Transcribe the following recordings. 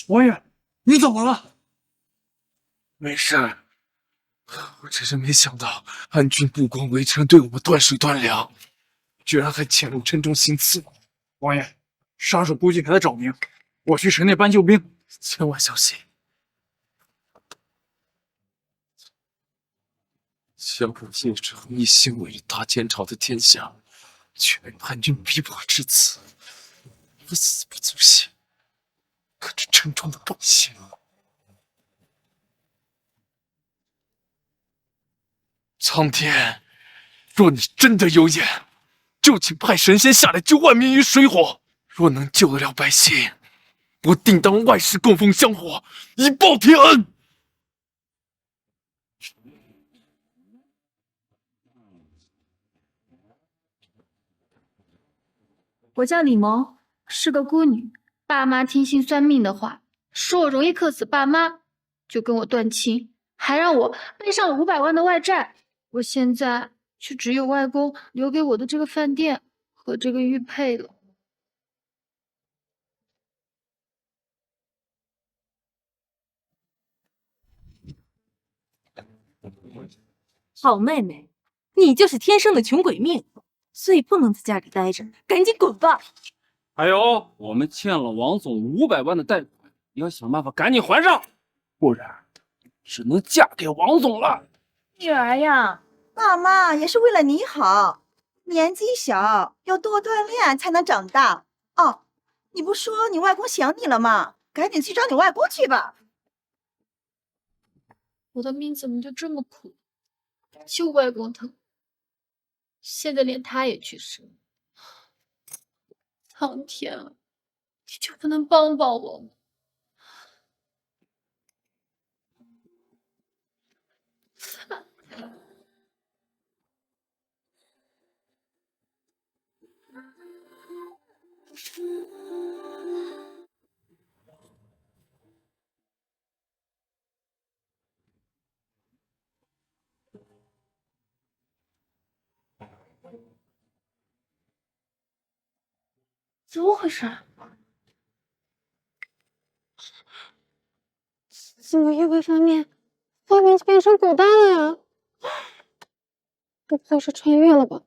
王爷，你怎么了？没事，我只是没想到安军不光围城对我们断水断粮，居然还潜入城中行刺。王爷，杀手估计还在找兵，我去城内搬救兵，千万小心。想我叶之恒一心为了大前朝的天下，却被叛军逼迫至此，我死不足惜，可这城中的百姓，苍天，若你真的有眼，就请派神仙下来救万民于水火。若能救得了百姓，我定当万世供奉香火，以报天恩。我叫李萌，是个孤女。爸妈听信算命的话，说我容易克死爸妈，就跟我断亲，还让我背上了500万的外债。我现在却只有外公留给我的这个饭店和这个玉佩了。好妹妹，你就是天生的穷鬼命，所以不能在家里待着，赶紧滚吧！还有，我们欠了王总500万的贷款，你要想办法赶紧还上，不然只能嫁给王总了。女儿呀，爸妈也是为了你好，年纪小要多锻炼才能长大。哦，你不说你外公想你了吗？赶紧去找你外公去吧。我的命怎么就这么苦？就外公疼，现在连他也去世了。苍天啊，你就不能帮帮我吗？怎么回事？怎么玉杯翻面，外面变成古代了呀？不会是穿越了吧？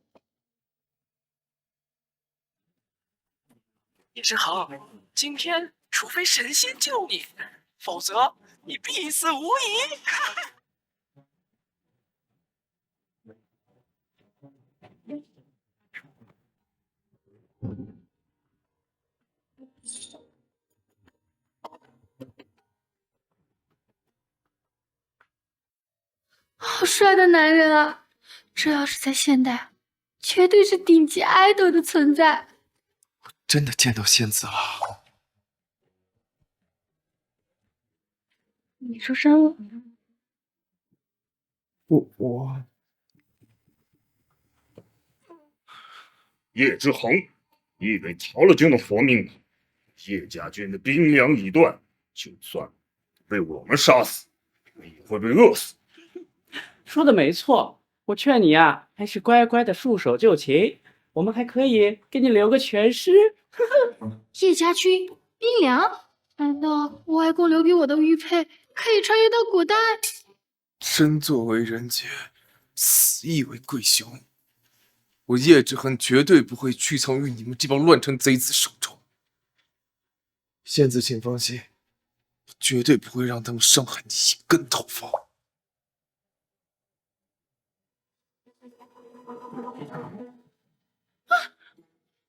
叶之恒，今天除非神仙救你，否则你必死无疑。好帅的男人啊！这要是在现代，绝对是顶级爱豆的存在。真的见到仙子了。你出生了？我叶之恒，你以为逃了就能活命吗？叶家军的兵粮已断，就算被我们杀死，你也会被饿死。说的没错，我劝你呀，还是乖乖的束手就擒。我们还可以给你留个全尸。叶家军兵粮？难道我外公留给我的玉佩可以穿越到古代？生作为人杰，死亦为贵雄。我叶之恒绝对不会屈从于你们这帮乱臣贼子手中。仙子，请放心，我绝对不会让他们伤害你一根头发。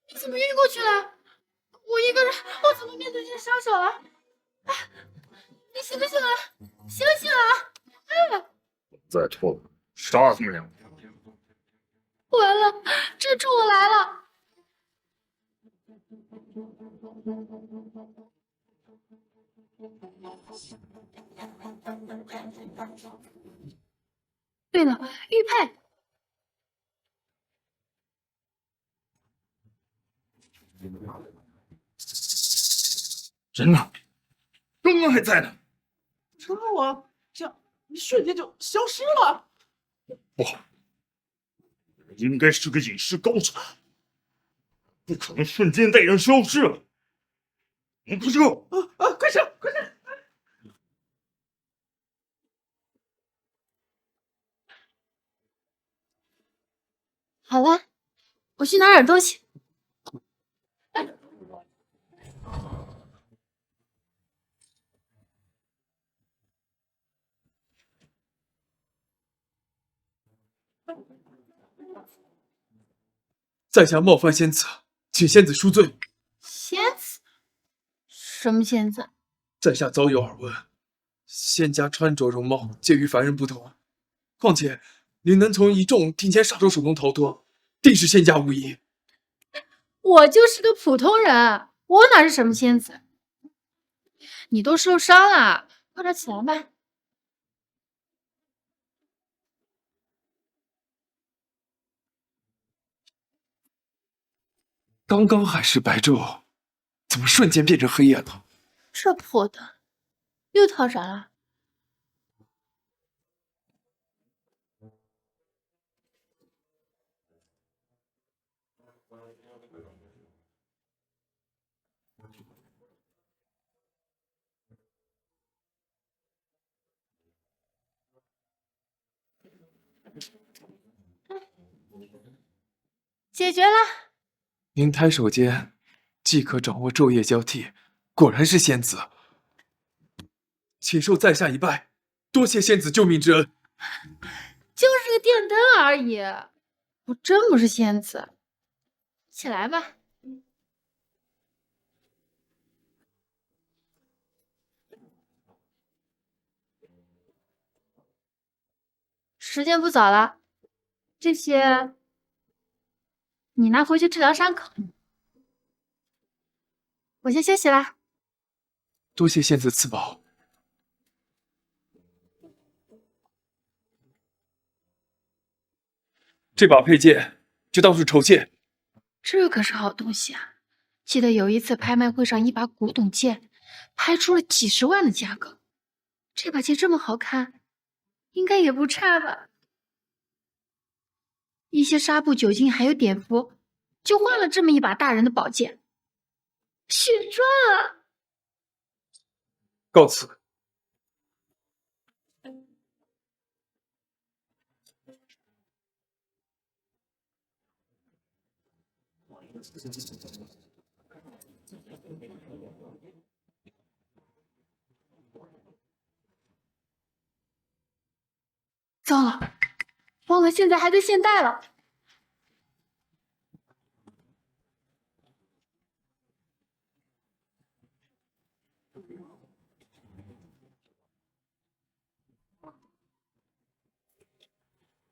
你怎么晕过去了？我一个人，我怎么面对这些杀手啊？哎，你醒不醒啊？醒醒啊！哎，再拖，杀他们两个！完了，蜘蛛我来了！对了，玉佩。人呢？刚刚还在呢。除了我，瞬间就消失了。不好，应该是个隐士高手，不可能瞬间带人消失了。快撤！快撤，快撤！好了，我去拿点东西。在下冒犯仙子，请仙子恕罪。仙子？什么仙子？在下早有耳闻，仙家穿着容貌皆与凡人不同，况且您能从一众庭前杀手手中逃脱，定是仙家无疑。我就是个普通人，我哪是什么仙子？你都受伤了，快点起来吧。刚刚还是白昼，怎么瞬间变成黑夜了？这破的，又逃啥了？解决了。您抬手间即可掌握昼夜交替，果然是仙子。请受在下一拜，多谢仙子救命之恩。就是个电灯而已，我真不是仙子。起来吧。时间不早了，这些你拿回去治疗伤口。我先休息啦。多谢仙子赐宝。这把佩剑就当是酬谢。这可是好东西啊！记得有一次拍卖会上，一把古董剑拍出了几10万的价格。这把剑这么好看，应该也不差吧？一些纱布、酒精还有碘伏，就换了这么一把大人的宝剑。血赚啊！告辞。糟了，忘了现在还在现代了。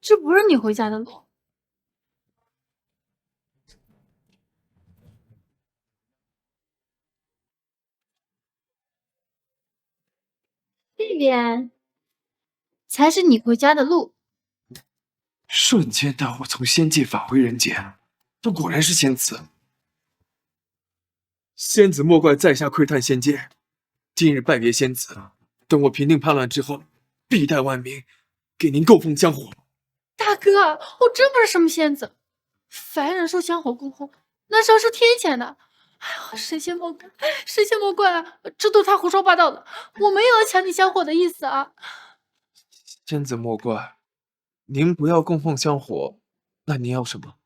这不是你回家的路。这边才是你回家的路。瞬间带我从仙界返回人间，这果然是仙子。仙子莫怪在下窥探仙界，今日拜别仙子，等我平定叛乱之后，必带万民给您供奉香火。大哥，我真不是什么仙子，凡人受香火供奉，那是要受天谴的。哎呦，神仙莫怪，神仙莫怪啊！这都是他胡说八道的，我没有要抢你香火的意思啊！仙子莫怪，您不要供奉香火，那您要什么？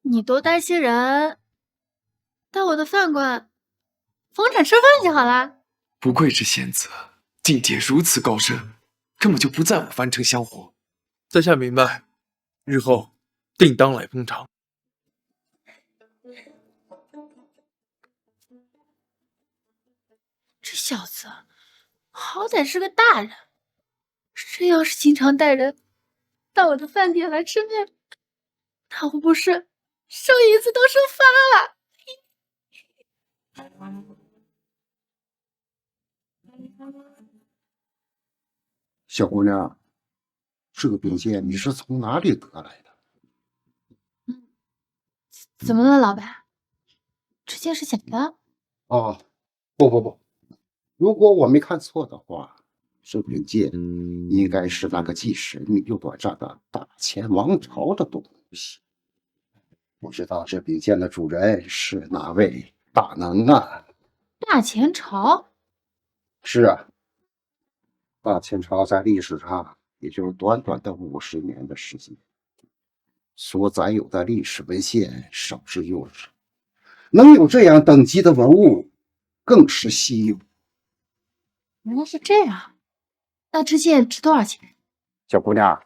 你多担心人，当我的饭馆逢场吃饭就好啦。不愧是仙子，境界如此高深，根本就不在乎凡尘香火。在下明白，日后定当来捧场。这小子好歹是个大人，这要是经常带人到我的饭店来吃面，那我不是收银子都收发了？小姑娘，这个兵剑你是从哪里得来的？怎么了，老板？这件是假的？哦，不，如果我没看错的话，这柄剑应该是那个既神秘又短暂的大前王朝的东西。不知道这柄剑的主人是哪位大能啊？大前朝？是啊，大前朝在历史上也就是短短的50年的时间，所载有的历史文献少之又少，能有这样等级的文物更是稀有。原来是这样。那支剑值多少钱？小姑娘，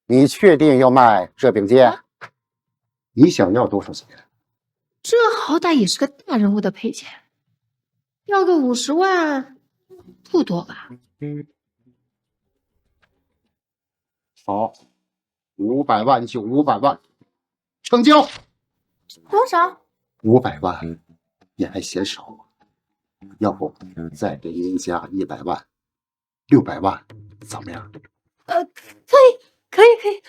你确定要卖这柄剑？你想要多少钱？这好歹也是个大人物的配件，要个50万，不多吧？好，500万就500万，成交。多少？500万，你还嫌少吗？要不再给您加100万，600万，怎么样？可以。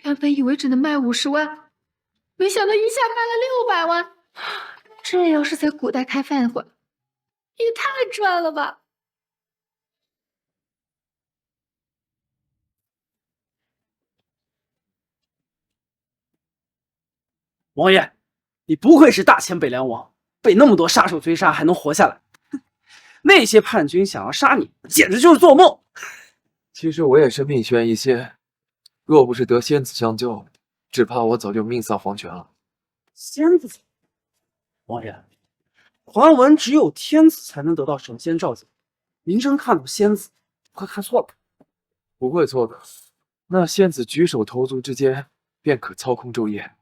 原本以为只能卖50万，没想到一下卖了600万。这要是在古代开饭馆，也太赚了吧！王爷，你不愧是大前北凉王，被那么多杀手追杀还能活下来。那些叛军想要杀你，简直就是做梦。其实我也是命悬一线，若不是得仙子相救，只怕我早就命丧黄泉了。仙子，王爷，传闻只有天子才能得到神仙召见，您真看到仙子，快看错了。不会错的，那仙子举手投足之间便可操控昼夜，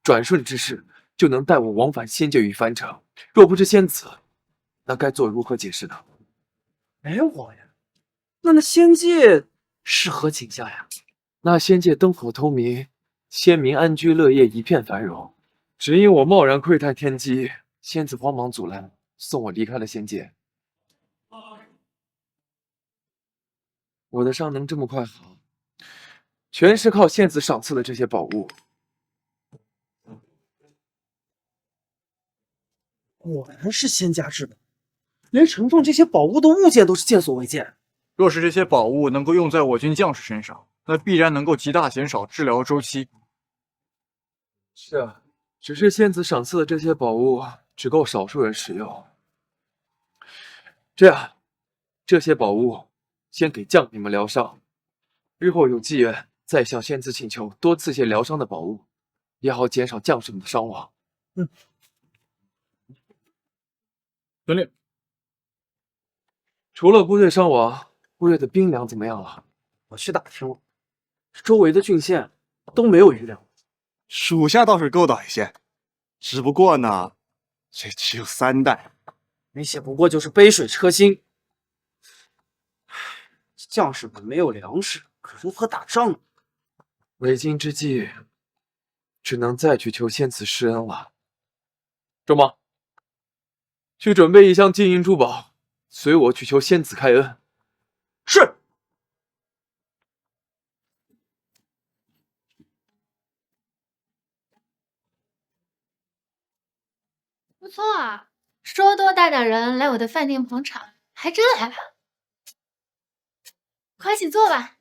转瞬之势就能带我往返仙界与凡尘。若不是仙子，那该作如何解释呢？哎，王爷，那仙界是何景象呀？那仙界灯火通明，仙民安居乐业，一片繁荣。只因我贸然窥探天机，仙子慌忙阻拦，送我离开了仙界。我的伤能这么快好，全是靠仙子赏赐的这些宝物。果然是仙家之宝，连承重这些宝物的物件都是见所未见。若是这些宝物能够用在我军将士身上，那必然能够极大减少治疗周期。是啊，只是仙子赏赐的这些宝物只够少数人使用。这样，这些宝物先给将领们疗伤，日后有机缘再向仙子请求多赐些疗伤的宝物，也好减少将士们的伤亡。遵令。除了部队伤亡，部队的兵粮怎么样了？我去打听了，周围的郡县都没有余粮。属下倒是够到一些，只不过呢，这只有3袋，那些不过就是杯水车薪。将士们没有粮食，可如何打仗呢？为今之计，只能再去求仙子施恩了。周茂，去准备一箱金银珠宝，随我去求仙子开恩。是。不错啊，说多带点人来我的饭店捧场，还真来了。快请坐吧。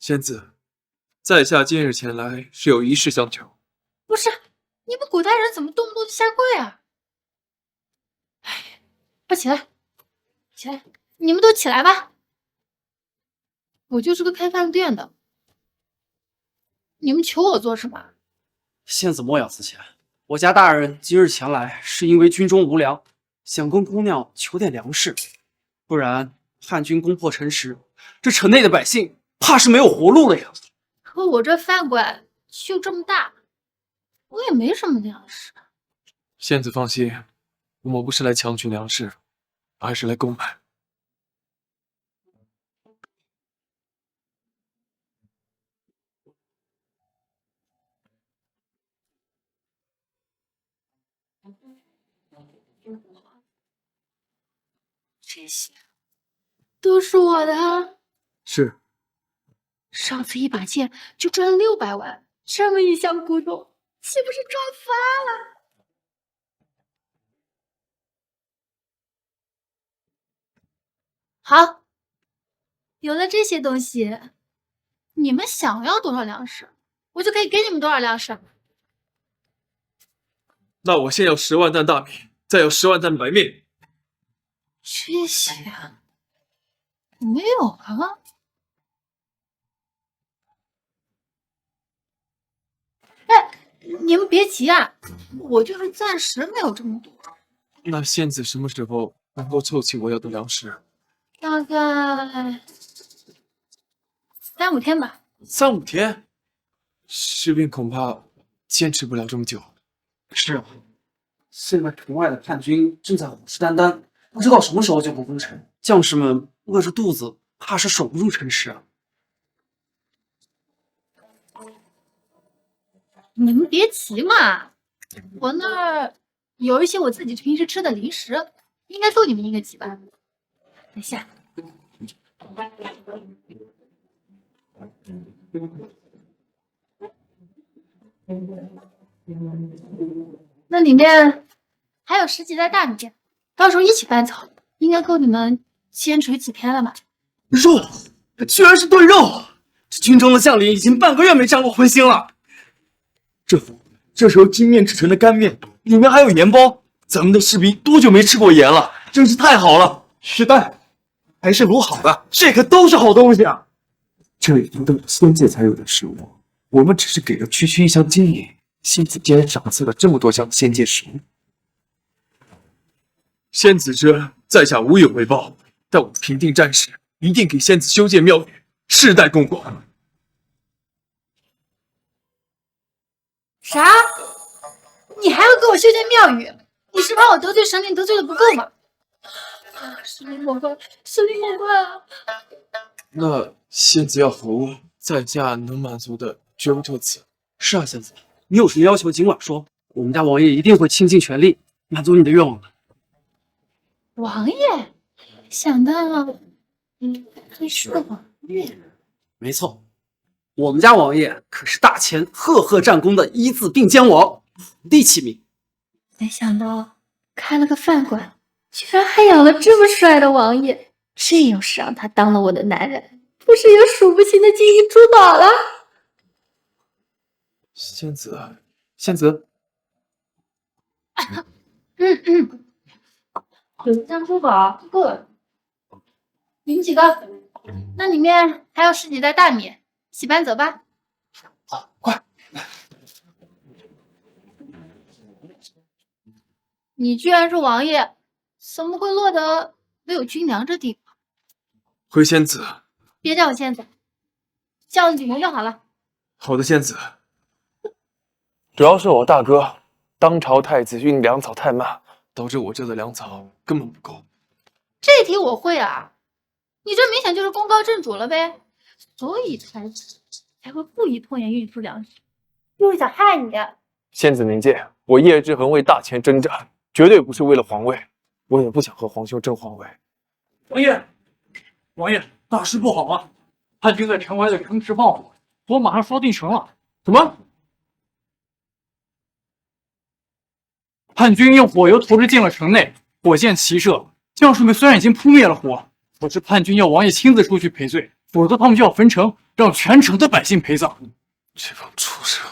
仙子，在下今日前来是有一事相求。不是，你们古代人怎么动不动就下跪啊？哎，快起来，起来，你们都起来吧。我就是个开饭店的，你们求我做什么？仙子莫要自谦，我家大人今日前来是因为军中无粮，想跟姑娘求点粮食，不然汉军攻破城池，这城内的百姓怕是没有活路了呀。可我这饭馆就这么大，我也没什么粮食。仙子放心，我们不是来强取粮食，而是来购买。这些都是我的。是。上次一把剑就赚了600万，这么一箱古董，岂不是赚翻了？好，有了这些东西，你们想要多少粮食，我就可以给你们多少粮食。那我先要10万担大米，再要10万担白面。这些没有啊。哎，你们别急啊，我就是暂时没有这么多，那仙子什么时候能够凑齐我要的粮食？大概3、5天吧。3、5天，士兵恐怕坚持不了这么久。是啊，现在城外的叛军正在虎视眈眈，不知道什么时候就能攻城，将士们饿着肚子，怕是守不住城池啊。你们别急嘛，我那儿有一些我自己平时吃的零食，应该够你们一个急吧。等一下，那里面还有10几袋大米，到时候一起搬走，应该够你们坚持几天了吧？肉，居然是炖肉！这军中的将领已经半个月没沾过荤腥了。这时候精面制成的干面，里面还有盐包，咱们的士兵多久没吃过盐了？真是太好了！是蛋，还是卤好的，这可都是好东西啊！这里都是仙界才有的食物，我们只是给了区区一箱金银，仙子竟然赏赐了这么多箱仙界食物。仙子这在下无有回报，但我平定战事，一定给仙子修建庙宇，世代供奉。啥？你还要给我修建庙宇？你是怕我得罪神灵得罪的不够吗？啊，神灵莫怪，神灵莫怪啊！那仙子要服务，在下能满足的绝不就此。是啊，仙子，你有什么要求尽管说，我们家王爷一定会倾尽全力满足你的愿望的。王爷，想到你是个王爷。没错，我们家王爷可是大前赫赫战功的一字并肩王，虎地起名。没想到开了个饭馆，居然还养了这么帅的王爷，这要是让他当了我的男人，不是有数不清的金银珠宝了？仙子，仙子，有箱珠宝就够了。你们几个，那里面还有10几袋大米，一起搬走吧。好，快！你居然是王爷，怎么会落得没有军粮这地步？回仙子，别叫我仙子，叫你女儿就好了。好的，仙子。主要是我大哥当朝太子运粮草太慢，导致我这的粮草根本不够。这题我会啊，你这明显就是功高震主了呗，所以太子才会故意拖延运输粮食，就是想害你。仙子明鉴，我叶之恒为大前征战，绝对不是为了皇位，我也不想和皇兄争皇位。王爷，大事不好啊！叛军在城外的城池放火，火马上烧进城了。什么？叛军用火油投掷进了城内，火箭齐射。将士们虽然已经扑灭了火，可是叛军要王爷亲自出去赔罪，否则他们就要焚城，让全城的百姓陪葬。这帮畜生，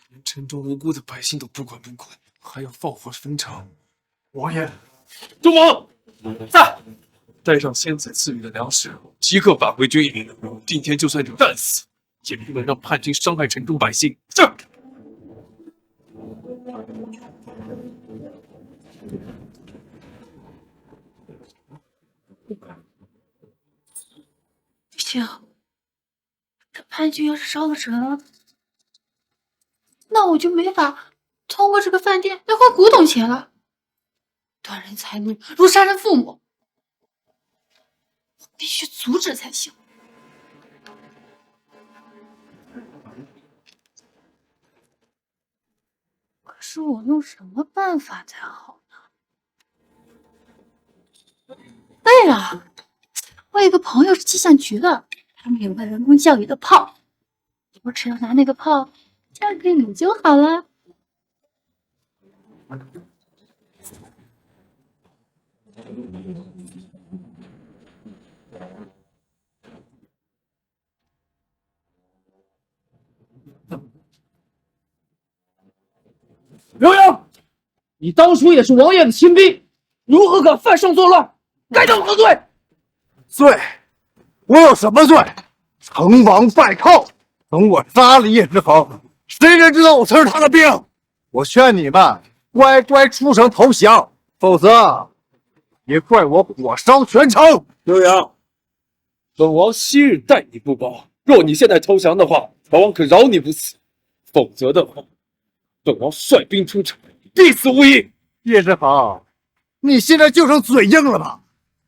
连城中无辜的百姓都不管不顾，还要放火焚城。王爷，忠王在，带上仙子赐予的粮食，即刻返回军营。今天就算是战死，也不能让叛军伤害城中百姓。是。不行，这叛军要是烧了城，那我就没法通过这个饭店来换古董钱了。断人财路如杀人父母，我必须阻止才行。可是我用什么办法才好呢？对了，我有个朋友是气象局的，他们有个人工降雨的炮，我只要拿那个炮嫁给你就好了。你当初也是王爷的亲兵，如何敢犯上作乱？该当何罪？罪？我有什么罪？成王败寇，等我杀了叶之恒，谁人知道我曾是他的兵？我劝你们乖乖出城投降，否则别怪我火烧全城。刘阳，本王昔日待你不薄，若你现在投降的话，本王可饶你不死；否则的话，本王率兵出城，必死无疑。叶之恒，你现在就剩嘴硬了吧？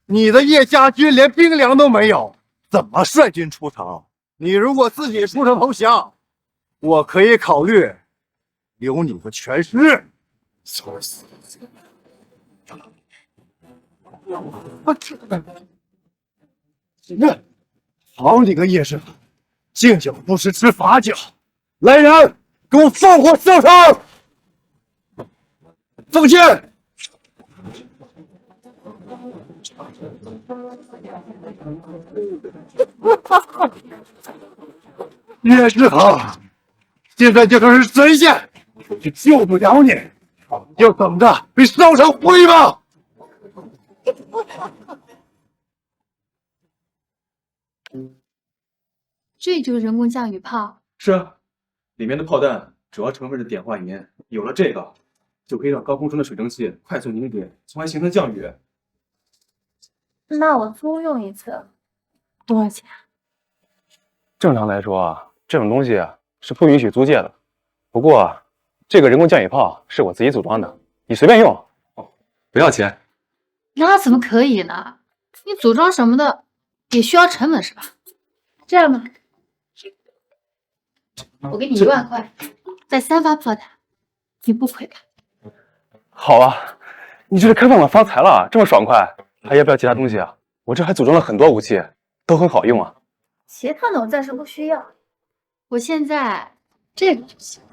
你的叶家军连兵粮都没有，怎么率军出城？你如果自己出城投降，我可以考虑留你个全尸。好你个叶之恒，敬酒不吃吃罚酒！来人，给我放火烧城！奉剑！叶之恒，现在就算是神仙，也救不了你，就等着被烧成灰吧！这就是人工降雨炮。是啊，里面的炮弹主要成分是碘化银，有了这个，就可以让高空中的水蒸气快速凝结，从而形成降雨。那我租用一次多少钱？正常来说啊，这种东西啊是不允许租借的。不过，这个人工降雨炮是我自己组装的，你随便用。不要钱。那怎么可以呢？你组装什么的也需要成本是吧？这样吧，我给你1万块，再3发炮弹，你不亏吧？好啊，你这是开饭碗发财了，这么爽快。还要不要其他东西啊？我这还组装了很多武器，都很好用啊。其他的我暂时不需要，我现在这个就行，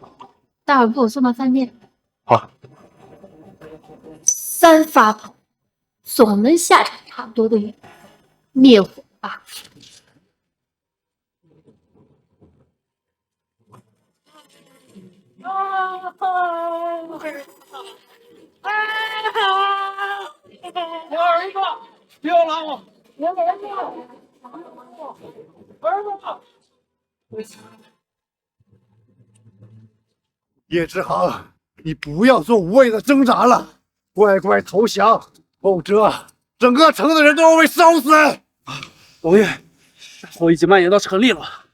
待会儿给我送到饭店。好，3发炮，总能下场差不多的灭火吧。我儿子，不要拦我！我儿子，叶之恒，你不要做无谓的挣扎了，乖乖投降，否则整个城的人都要被烧死！王爷，大火已经蔓延到城里了。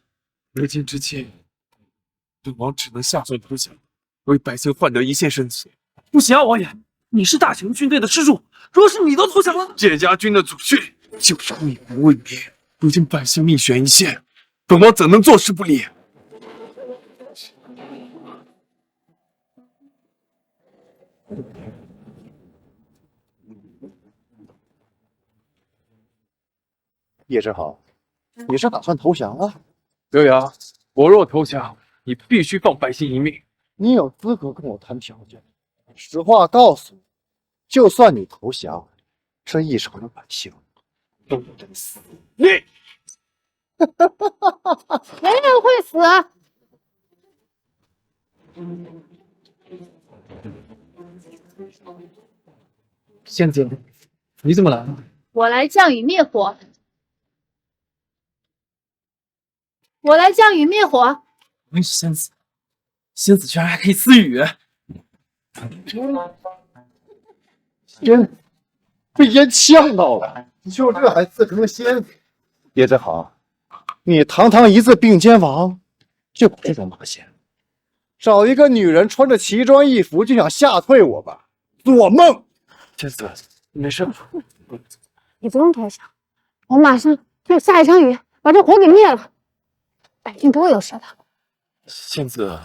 为今之计，本王只能下son投降，为百姓换得一线生机。不行啊，王爷，你是大秦军队的支柱，若是你都投降了，叶家军的祖训就是你不为民，如今百姓命悬一线，本王怎能坐视不理？叶之恒，你是打算投降啊？刘阳，我若投降，你必须放百姓一命。你有资格跟我谈条件？实话告诉你，就算你投降，这一城的百姓都得死。你，没人会死。仙子，你怎么来了？我来降雨灭火。我来降雨灭火。我也是仙子，仙子居然还可以私语。仙被烟呛到了，就这还自成仙子？叶之恒，你堂堂一字并肩王，就把这种马仙，找一个女人穿着奇装异服就想吓退我吧？做梦！仙子，没事吧？你不用投降，我马上就下一场雨，把这火给灭了，百姓不会有事的。仙子，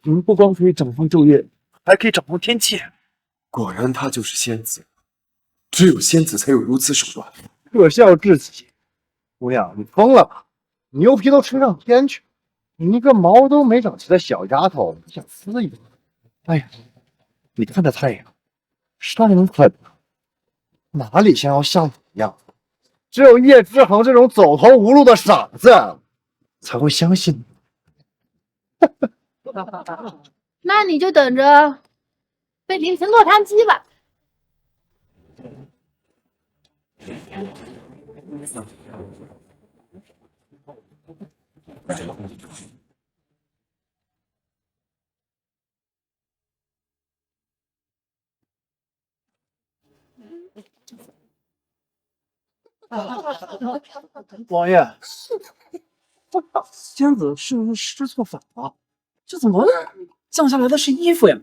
你们不光可以掌控昼夜，还可以掌控天气。果然，她就是仙子。只有仙子才有如此手段，可笑至极。姑娘，你疯了吧？牛皮都吹上天去，你一个毛都没长齐的小丫头，你想私语？哎呀，你看这太阳，晒能狠啊！哪里像要像你一样？只有叶之恒这种走投无路的傻子才会相信你。那你就等着被淋成洛杉矶吧。王爷，仙子是不是施错法了？这怎么降下来的是衣服呀？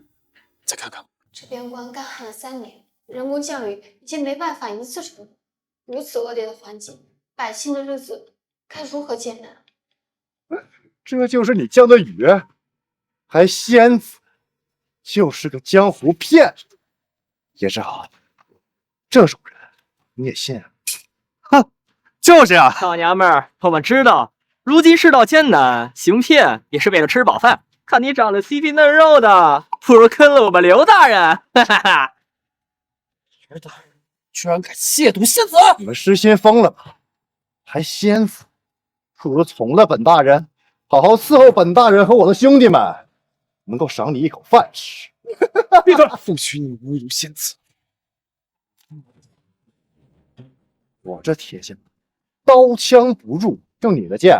再看看，这边关干旱了3年，人工降雨已经没办法一次成功。如此恶劣的环境，百姓的日子该如何艰难？这就是你降的雨？还仙子，就是个江湖骗子。叶志豪，这种人你也信啊？哼，就是啊，老娘们儿，我们知道，如今世道艰难，行骗也是为了吃饱饭。看你长得细皮嫩肉的，不如跟了我们刘大人。哈哈哈！刘大人居然敢亵渎仙子！你们失心疯了吗？还仙子，不如从了本大人，好好伺候本大人和我的兄弟们，能够赏你一口饭吃。闭嘴！不许你侮辱仙子！我这铁匠，刀枪不入，用你的剑，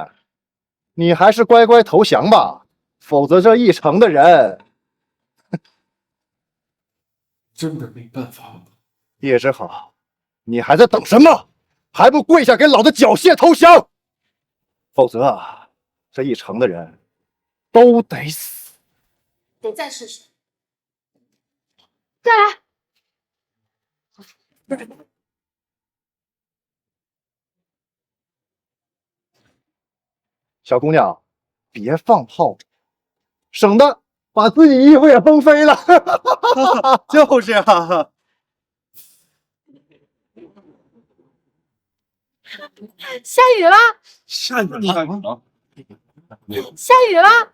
你还是乖乖投降吧，否则这一城的人，真的没办法了。叶之好，你还在等什么？还不跪下给老子缴械投降！否则啊，这一城的人都得死。得再试试，再来。小姑娘，别放炮仗，省得把自己衣服也崩飞了。就是啊。下雨了！下雨了！下雨了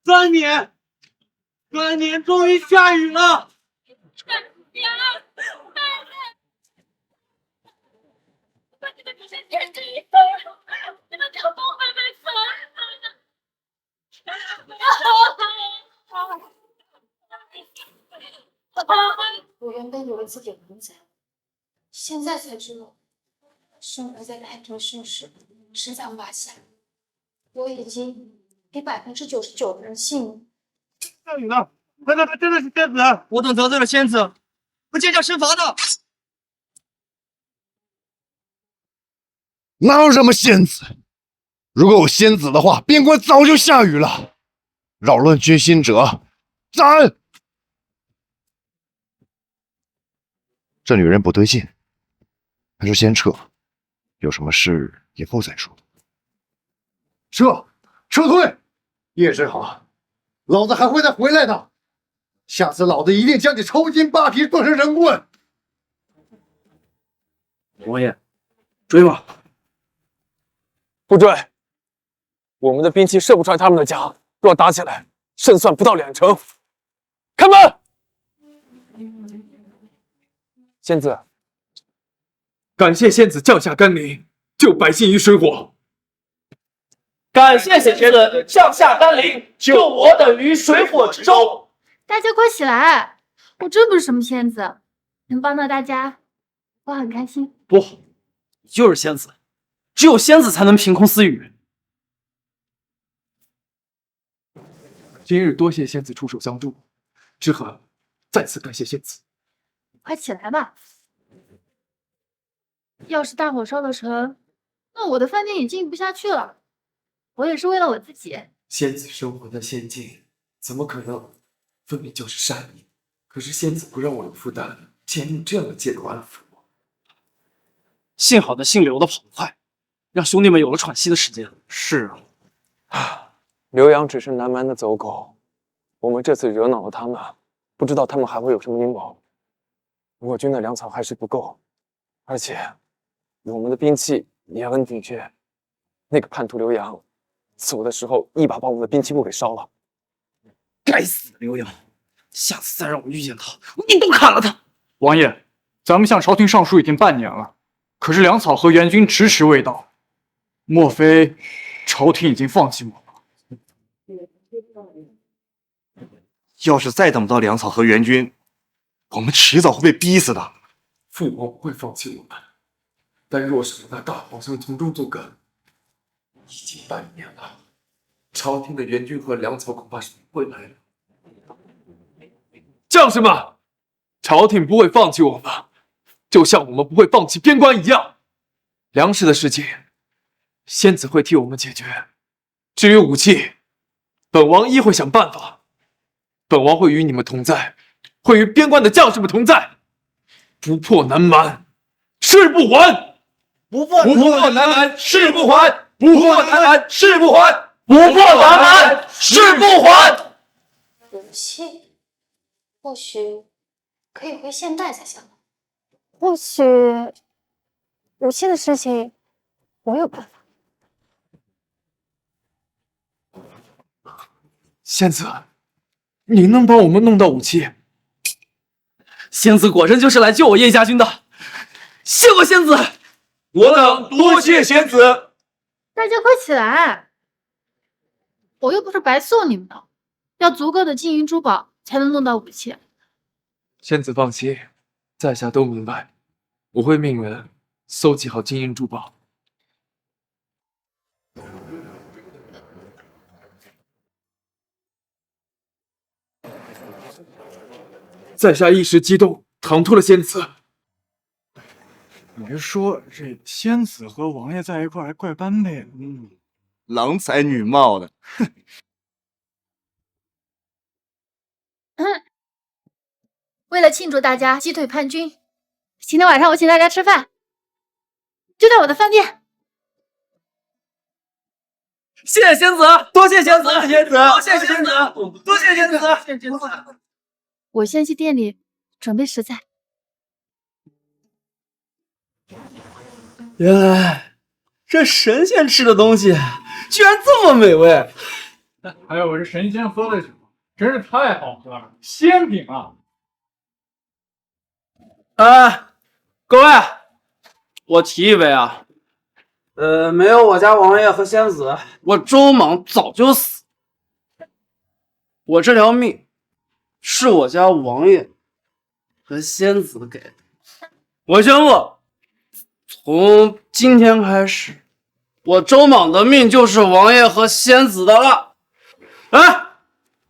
！3年终于下雨了。我原本以为自己很惨，现在才知道，生活在泰城盛世，只在瓦下，我已经比99%的人幸运。下雨了，难道他真的是仙子？我等得罪了仙子，会见驾身罚的。哪有什么仙子？如果有仙子的话，边关早就下雨了。扰乱军心者，斩！这女人不对劲，还是先撤。有什么事以后再说。撤退！叶之好，老子还会再回来的。下次老子一定将你抽筋扒皮，剁成人棍。王爷，追吗？不追，我们的兵器射不穿他们的甲，若打起来，胜算不到2成。开门！仙子，感谢仙子降下甘霖，救百姓于水火。感谢仙子降下甘霖，救我等于水火之中。大家快起来！我真不是什么仙子，能帮到大家，我很开心。不，你就是仙子，只有仙子才能凭空私语。今日多谢仙子出手相助，之后再次感谢仙子。快起来吧！要是大火烧了城，那我的饭店也经营不下去了。我也是为了我自己。仙子生活在仙境，怎么可能？分明就是善意。可是仙子不让我有负担，竟然用这样的借口安抚我。幸好那姓刘的跑得快，让兄弟们有了喘息的时间。是啊，刘洋只是南蛮的走狗，我们这次惹恼了他们，不知道他们还会有什么阴谋。我军的粮草还是不够，而且我们的兵器也很紧缺。那个叛徒刘洋，走的时候一把把我们的兵器库给烧了。该死的刘洋，下次再让我遇见他，我一刀砍了他！王爷，咱们向朝廷上书已经半年了，可是粮草和援军迟迟未到，莫非朝廷已经放弃我们？要是再等不到粮草和援军，我们迟早会被逼死的。父王不会放弃我们，但若是我那大皇兄从中作梗，已经半年了，朝廷的援军和粮草恐怕是不会来的。将士们，朝廷不会放弃我们，就像我们不会放弃边关一样。粮食的事情，仙子会替我们解决。至于武器，本王一会想办法。本王会与你们同在，会与边关的将士们同在。不破南蛮，誓不还！不破南蛮，誓不还！不破南蛮，誓不还！不破南蛮，誓不还！武器，或许可以回现代才行。或许武器的事情，我有办法。仙子，您能帮我们弄到武器？仙子果真就是来救我叶家军的，谢过仙子！我等多谢仙子。大家快起来！我又不是白送你们的，要足够的金银珠宝才能弄到武器。仙子放心，在下都明白，我会命人搜集好金银珠宝。在下一时激动，唐突了仙子。你是说这仙子和王爷在一块儿还怪般配？郎才女貌的，哼！为了庆祝大家击退叛军，今天晚上我请大家吃饭，就在我的饭店。谢谢仙子，多谢仙子，多谢仙子，多谢仙子，多谢仙子，多谢仙子。我先去店里准备食材。原来这神仙吃的东西居然这么美味！还有我这神仙喝的酒，真是太好喝了，仙品啊！各位，我提一杯啊。没有我家王爷和仙子，我周莽早就死。我这条命是我家王爷和仙子给的。我宣布，从今天开始，我周莽的命就是王爷和仙子的了。来，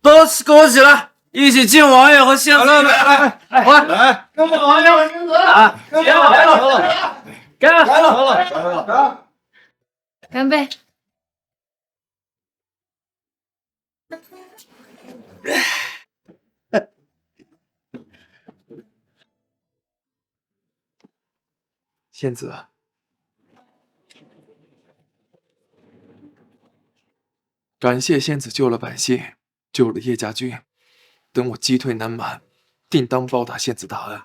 都跟我起来，一起敬王爷和仙子。来，跟我王爷和仙子。别来了，干！干杯！仙子，感谢仙子救了百姓，救了叶家军。等我击退南蛮，定当报答仙子大恩。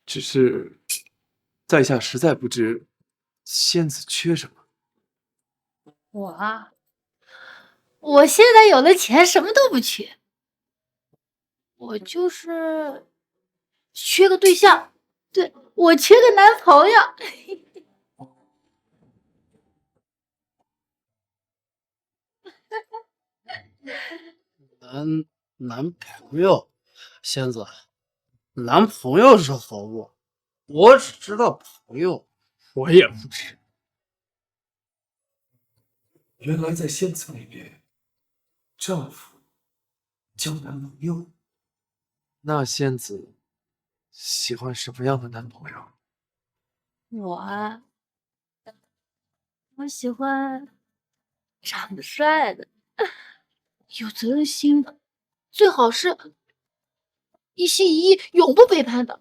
只是，在下实在不知仙子缺什么。我现在有了钱，什么都不缺，我就是缺个对象，对，我缺个男朋友。男朋友，仙子，男朋友是何物？我只知道朋友。我也不知。原来在仙子那边，丈夫交男朋友。那仙子喜欢什么样的男朋友？我喜欢长得帅的，有责任心的，最好是一心一意、永不背叛的。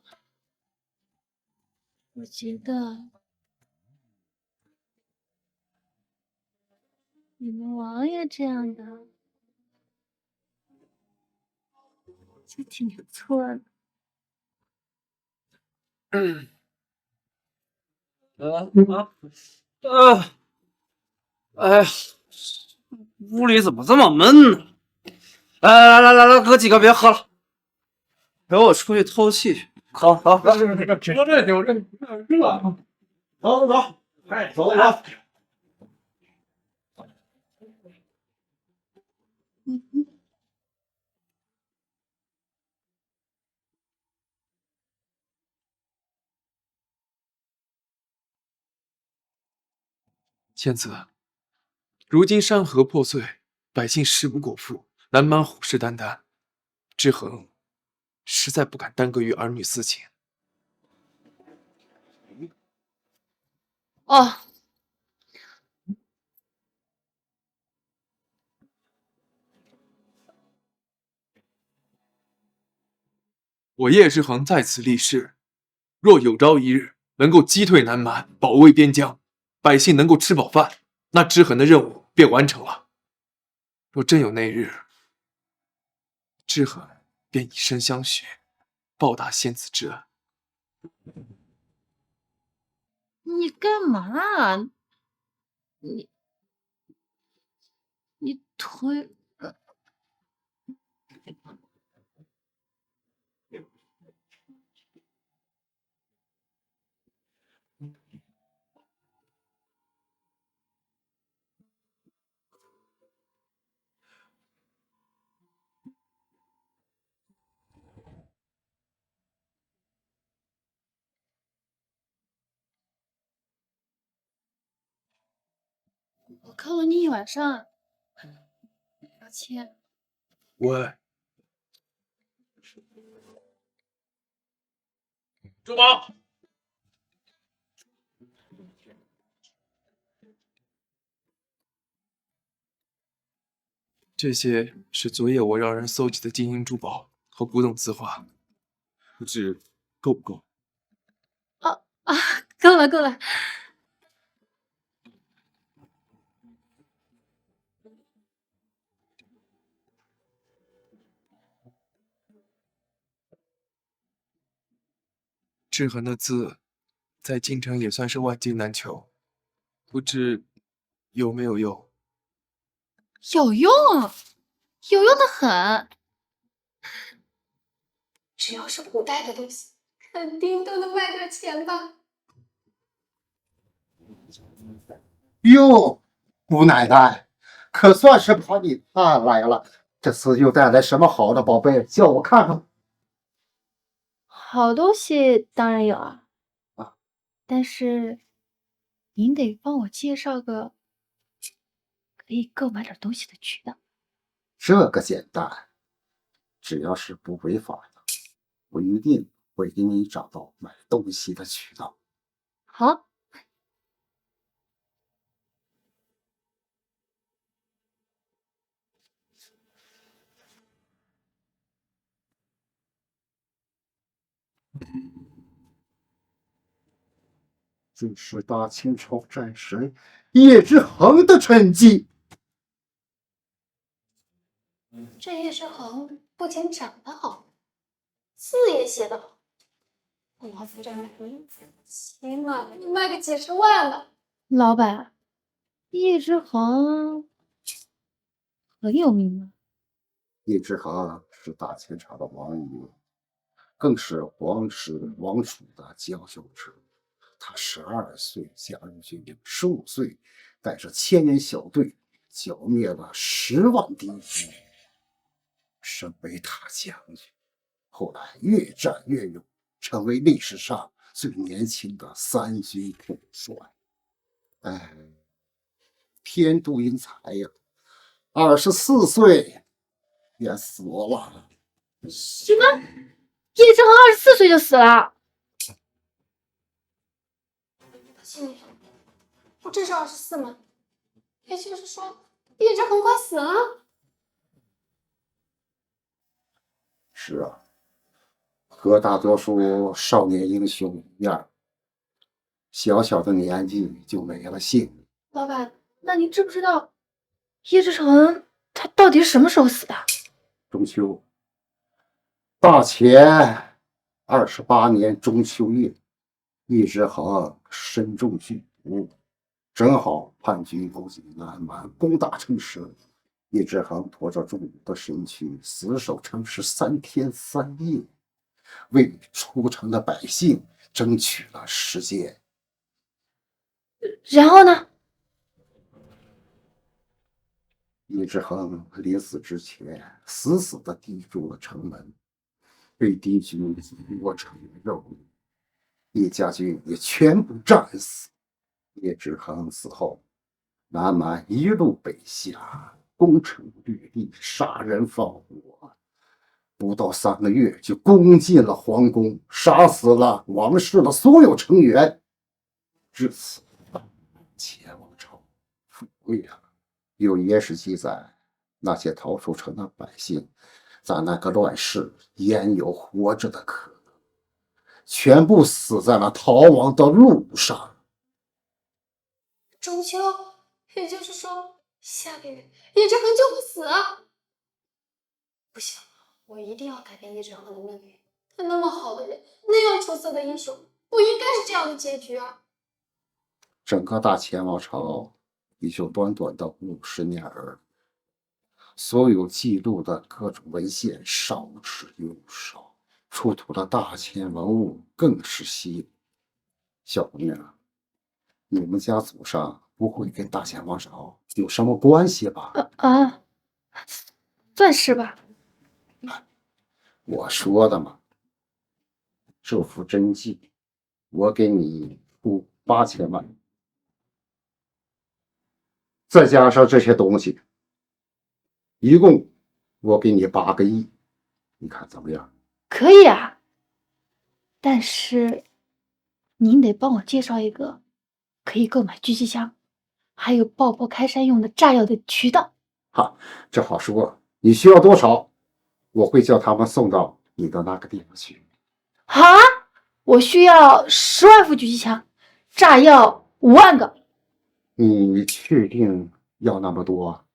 我觉得你们王爷这样的就挺不错的。哎呀，屋里怎么这么闷呢？来，哥几个别喝了，陪我出去透气去。好，停到这里，我这热啊！走，快走。千子，如今山河破碎，百姓食不果腹，南蛮虎视眈眈，志恒实在不敢耽搁于儿女私情。哦，我叶志恒在此立誓，若有朝一日能够击退南蛮，保卫边疆，百姓能够吃饱饭，那志恒的任务便完成了。若真有那日，志恒便以身相许，报答仙子之恩。你干嘛？你推……我看了你一晚上，抱歉。喂，住宝。这些是昨夜我让人搜集的金银珠宝和古董字画，不知够不够？够了。志恒的字在京城也算是万金难求，不知有没有用？有用，有用的很。只要是古代的东西，肯定都能卖点钱吧？哟，姑奶奶，可算是把你盼来了。这次又带来什么好的宝贝？叫我看看。好东西当然有啊，啊，但是您得帮我介绍个可以购买点东西的渠道。这个简单，只要是不违法的，我一定会给你找到买东西的渠道。好。这是大清朝战神叶之恒的真迹。这叶之恒不仅长得好，字也写得好，老夫这买卖起码能卖个几十万呢。老板，叶之恒很有名吗？叶之恒是大清朝的王爷，更是皇室王储的佼佼者。他12岁加入军营，15岁带着1000人小队剿灭了10万敌军，身为大将军。后来越战越勇，成为历史上最年轻的3军统帅。哎，天妒英才呀！24岁便死了。什么？叶之恒24岁就死了？他心里不至少24吗？也就是说，叶之恒快死了。是啊，和大多数少年英雄一样，小小的年纪就没了性。老板，那您知不知道叶之恒他到底是什么时候死的？中秋，大前28年中秋夜，易志恒身中剧毒，正好叛军攻击南蛮，攻打城池。易志恒拖着中毒的身躯，死守城池3天3夜，为出城的百姓争取了时间。然后呢？易志恒临死之前，死死地抵住了城门，被敌军磨成肉泥，叶家军也全部战死。叶志恒死后，南蛮一路北下，攻城略地，杀人放火，不到3个月就攻进了皇宫，杀死了王室的所有成员。至此，前王朝复位了。有野史记载，那些逃出城的百姓，在那个乱世焉有活着的可能？全部死在了逃亡的路上。中秋，也就是说，下个月叶之恒就会死啊！不行，我一定要改变叶之恒的命运。他那么好的人，那样出色的英雄，不应该是这样的结局啊！整个大前王朝也就短短的50年而已，所有记录的各种文献少之又少，出土的大前文物更是稀有。小姑娘，你们家祖上不会跟大前王朝有什么关系吧？算是吧。我说的嘛，这幅真迹，我给你出8000万。再加上这些东西，一共我给你8个亿，你看怎么样？可以啊，但是您得帮我介绍一个可以购买狙击枪，还有爆破开山用的炸药的渠道。好，这好说，你需要多少，我会叫他们送到你的那个地方去。好啊，我需要10万副狙击枪，炸药5万个。你确定要那么多啊？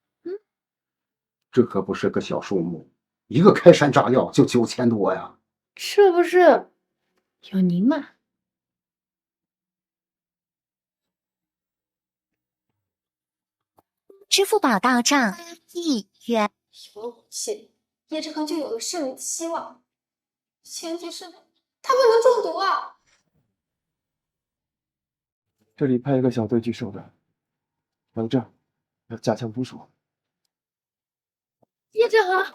这可不是个小数目，一个开山炸药就9000多呀！是不是有您嘛？支付宝到账1亿元。有了武器，叶之恒就有了胜利的希望。前提是他不能中毒啊！这里派一个小队去守着，等着，要加强部署。叶之恒，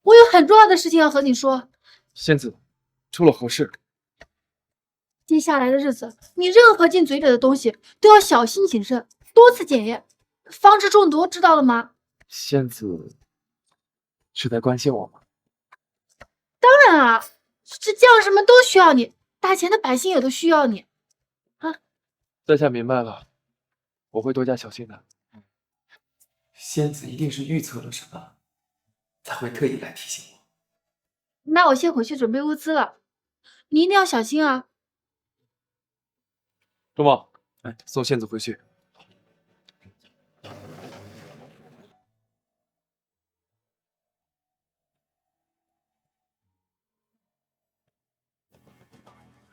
我有很重要的事情要和你说。仙子，出了何事？接下来的日子，你任何进嘴里的东西都要小心谨慎，多次检验，防止中毒，知道了吗？仙子是在关心我吗？当然啊，这将士们都需要你，大前的百姓也都需要你。在下明白了，我会多加小心的。仙子一定是预测了什么，才会特意来提醒我。那我先回去准备物资了，你一定要小心啊。周茂，送仙子回去。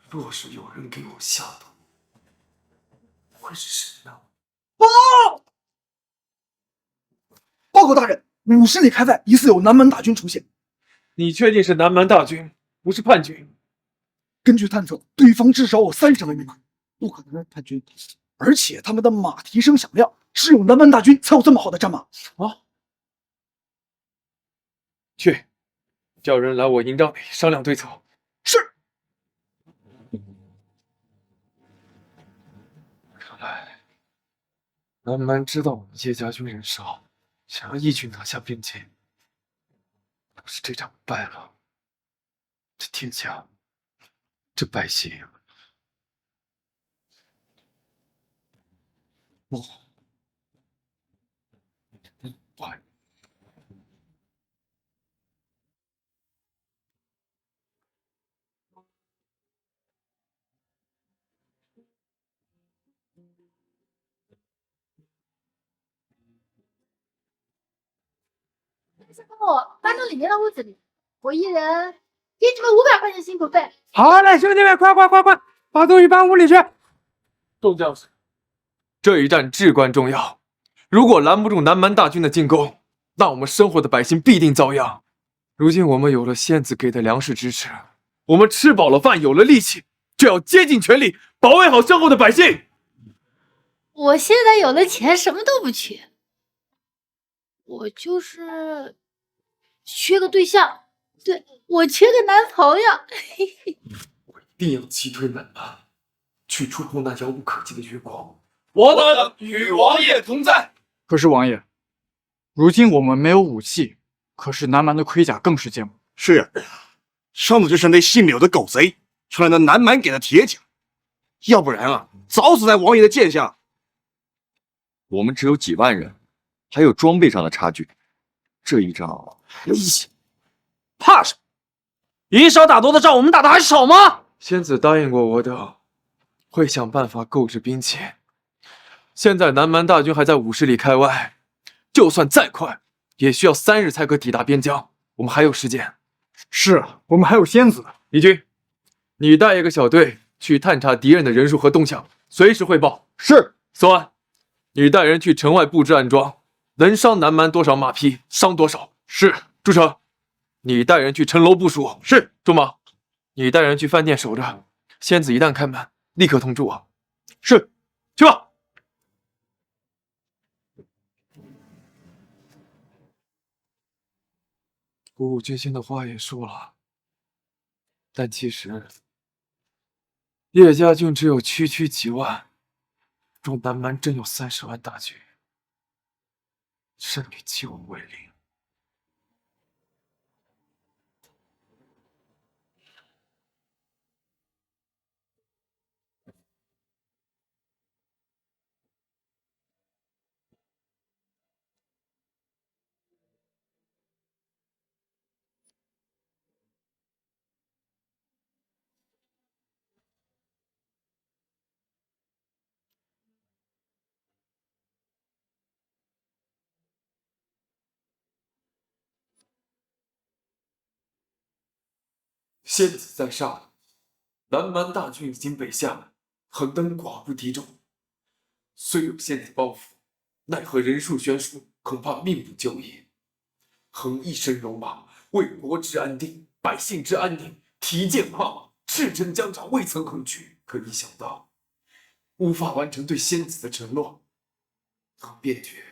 若是有人给我下毒，会是谁呢？报告大人，50里开外疑似有南蛮大军出现。你确定是南蛮大军，不是叛军？根据探测，对方至少有30位名，不可能是叛军。而且他们的马蹄声响亮，只有南蛮大军才有这么好的战马。去，叫人来我营帐里商量对策。是。看来南蛮知道我们叶家军人少，想要一举拿下边界。要是这场败了，这天下，这百姓，不坏。先帮我搬到里面的屋子里，我一人给你们500块钱辛苦费。好嘞，兄弟们，快，把东西搬屋里去。众将士，这一战至关重要，如果拦不住南蛮大军的进攻，那我们生活的百姓必定遭殃。如今我们有了仙子给的粮食支持，我们吃饱了饭，有了力气，就要竭尽全力保卫好身后的百姓。我现在有了钱，什么都不缺，我就是缺个对象，对，我缺个男朋友。一定要击退南蛮，去触碰那遥不可及的月光。我等与王爷同在。可是王爷，如今我们没有武器，可是南蛮的盔甲更是坚固。是，上次就是那姓柳的狗贼穿了那南蛮给的铁甲，要不然啊，早死在王爷的剑下。我们只有几万人，还有装备上的差距。这一仗，怕什么？以少打多的仗，我们打的还少吗？仙子答应过我等，会想办法购置兵器。现在南蛮大军还在50里开外，就算再快，也需要3日才可抵达边疆。我们还有时间。是我们还有仙子。李军，你带一个小队去探查敌人的人数和动向，随时汇报。是。索安，你带人去城外布置暗桩，能伤南蛮多少马匹，伤多少。是。朱成，你带人去城楼部署。是。仲芒，你带人去饭店守着，仙子一旦开门，立刻通知我。是。去吧。鼓舞军心的话也说了，但其实叶家军只有区几万，中南蛮真有30万大军，胜率几乎为零。仙子在上，南蛮大军已经北下，横登寡不敌众。虽有仙子包袱，奈何人数悬殊，恐怕命不久矣。横一身戎马，为国之安定，百姓之安宁，提剑跨马，赤征疆场，未曾横去。可一想到无法完成对仙子的承诺，他便觉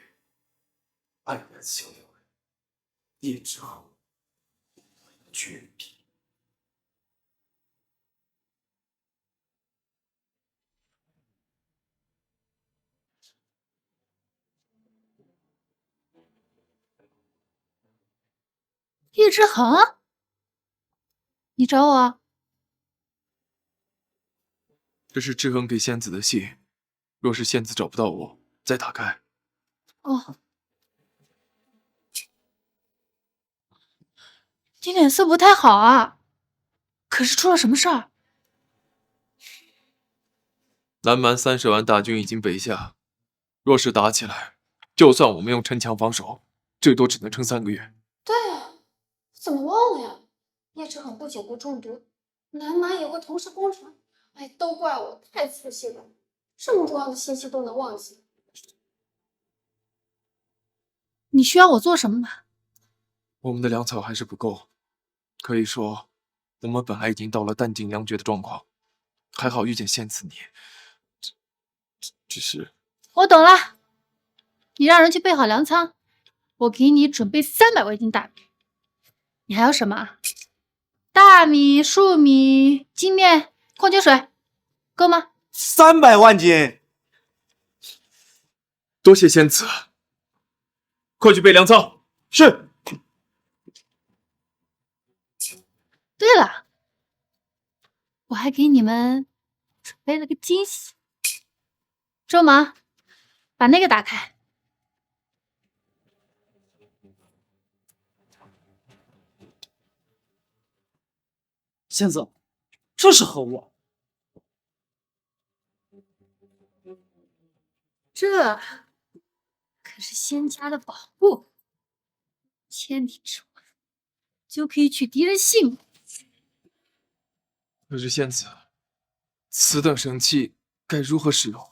黯然逍遥。夜之后，绝笔。叶之恒，你找我？这是志恒给仙子的信，若是仙子找不到我，再打开。哦，你脸色不太好啊，可是出了什么事儿？南蛮30万大军已经北下，若是打起来，就算我们用城墙防守，最多只能撑3个月。对啊，怎么忘了呀？叶之恒不仅会中毒，南蛮也会同时攻城。哎，都怪我太粗心了，这么重要的信息都能忘记。你需要我做什么吗？我们的粮草还是不够，可以说，我们本来已经到了弹尽粮绝的状况。还好遇见仙子你，只是……我懂了，你让人去备好粮仓，我给你准备300万斤大米。你还有什么？大米、粟米、精面、矿泉水，够吗？300万斤。多谢仙子，快去备粮仓。是。对了，我还给你们准备了个惊喜。周芒，把那个打开。仙子，这是何物？这可是仙家的宝物，千里之外，就可以取敌人性命。可是仙子，此等神器该如何使用？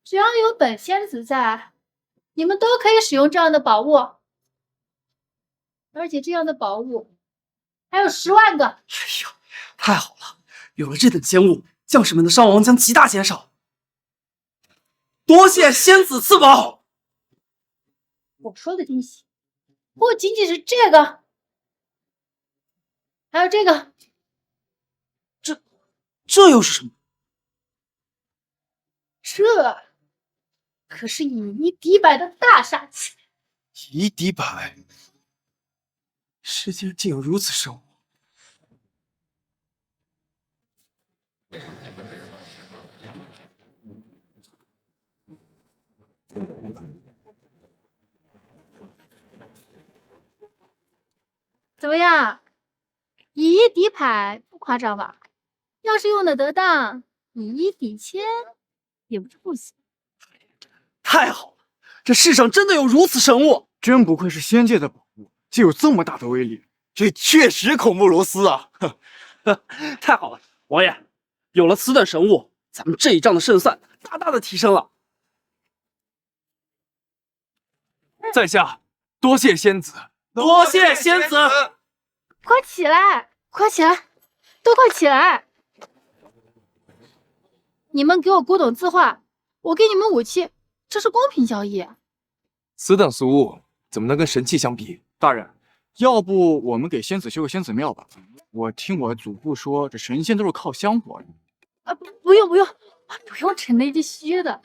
只要有本仙子在，你们都可以使用这样的宝物，而且这样的宝物还有10万个。太好了，有了这等仙物，将士们的伤亡将极大减少。多谢仙子赐宝。我说的惊喜，不仅仅是这个，还有这个。这又是什么？这可是以一敌百的大杀器。以一敌百，世间竟有如此生物！怎么样？以一敌百不夸张吧？要是用的得当，以一敌千也不是不行。太好了，这世上真的有如此神物，真不愧是仙界的宝物，竟有这么大的威力。这确实恐怖如斯啊！太好了，王爷，有了此等神物，咱们这一仗的胜算大大的提升了。在下多谢仙子，多谢仙子。快起来，快起来，都快起来！你们给我古董字画，我给你们武器，这是公平交易。此等俗物怎么能跟神器相比？大人，要不我们给仙子修个仙子庙吧？我听我祖父说，这神仙都是靠香火的。不用，不用整那些虚的。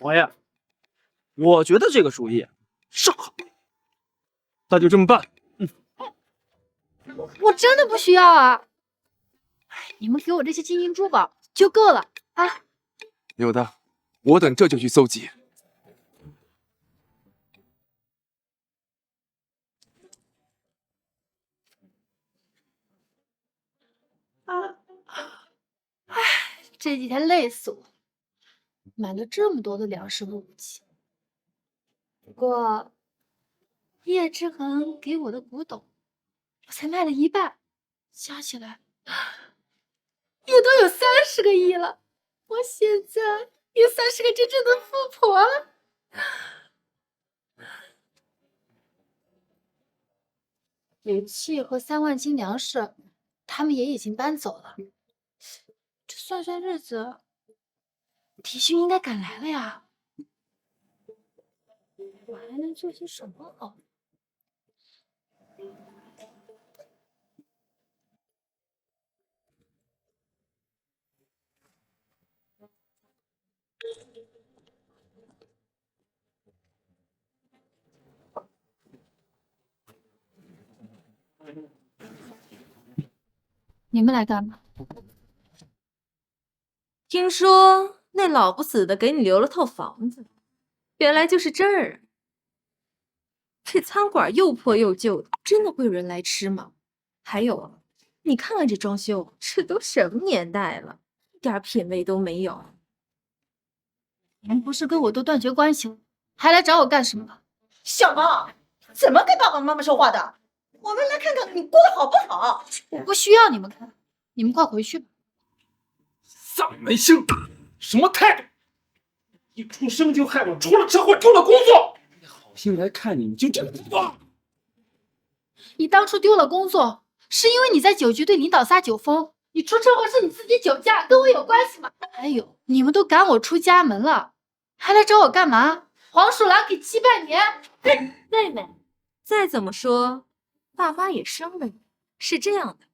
王爷，我觉得这个主意甚好。那就这么办。我真的不需要啊！你们给我这些金银珠宝就够了啊！有的，我等这就去搜集。这几天累死我，买了这么多的粮食和武器。不过，叶之恒给我的古董，我才卖了一半，加起来也都有30个亿了。我现在也算是个真正的富婆了。武器和3万斤粮食，他们也已经搬走了。这算算日子，敌军应该赶来了呀。我还能做些什么好？你们来干嘛？听说那老不死的给你留了套房子，原来就是这儿啊！这餐馆又破又旧的，真的会有人来吃吗？还有啊，你看看这装修，这都什么年代了，一点品味都没有。你们不是跟我都断绝关系了，还来找我干什么？小毛，怎么跟爸爸妈妈说话的？我们来看看你过得好不好。我不需要你们看，你们快回去吧。丧门星，什么态度？一出生就害我出了车祸丢了工作。好心来看你，你就这么做？你当初丢了工作，是因为你在酒局对领导撒酒疯。你出车祸是你自己酒驾，跟我有关系吗？还有，你们都赶我出家门了，还来找我干嘛？黄鼠狼给鸡拜年？妹妹，再怎么说，爸妈也生了你。是这样的，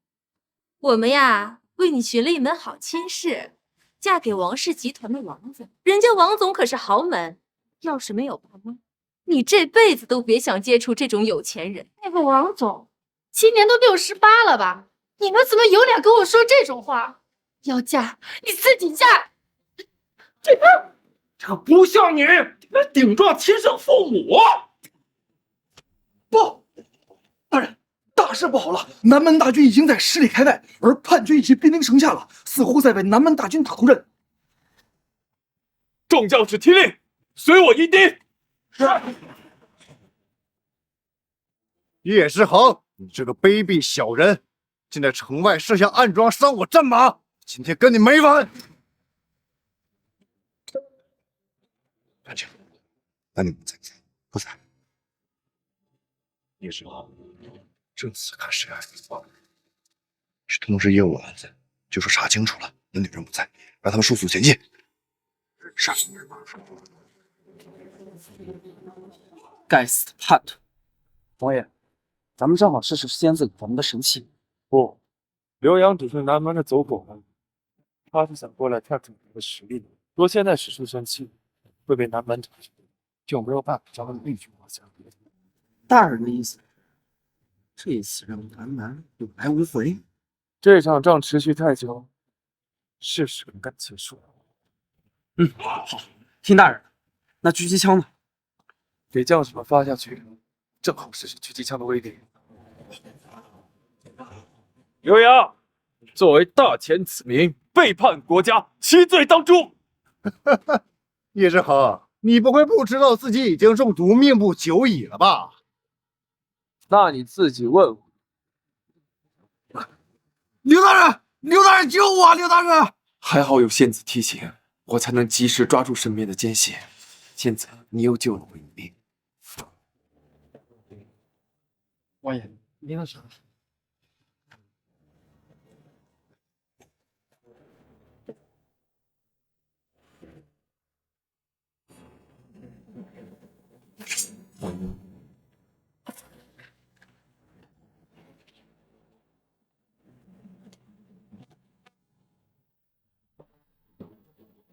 我们呀为你寻了一门好亲事，嫁给王氏集团的王总。人家王总可是豪门，要是没有爸妈，你这辈子都别想接触这种有钱人。那个王总今年都68了吧？你们怎么有脸跟我说这种话？要嫁你自己嫁。这不像你，顶撞亲生父母！不，大人，大事不好了！南蛮大军已经在10里开外，而叛军已经兵临城下了，似乎在为南蛮大军打头阵。众将士听令，随我一敌。是。叶之恒，你这个卑鄙小人，竟在城外设下暗桩伤我战马，今天跟你没完！团长，那你们在不在？不在。叶之恒，这次看谁还能帮？去通知业务案子，就说查清楚了，那女人不在，让他们速速前进。是。该死的叛徒！王爷，咱们正好试试仙子给咱们的神器。不，刘洋只是南蛮的走狗而已，他是想过来看看你的实力。若现在使出神器，会被南蛮查出，就没有办法将他们一举拿下。大人的意思，这一次让南蛮有来无回。这场仗持续太久，是时候该结束了。好，听大人的。那狙击枪呢？给将士们发下去，正好试试狙击枪的威力。刘洋，作为大前此民，背叛国家，其罪当诛。叶之恒，你不会不知道自己已经中毒命不久矣了吧？那你自己问问。刘大人，刘大人救我！刘大人，还好有仙子提醒，我才能及时抓住身边的奸细。仙子，你又救了我一命。王爷，您的啥？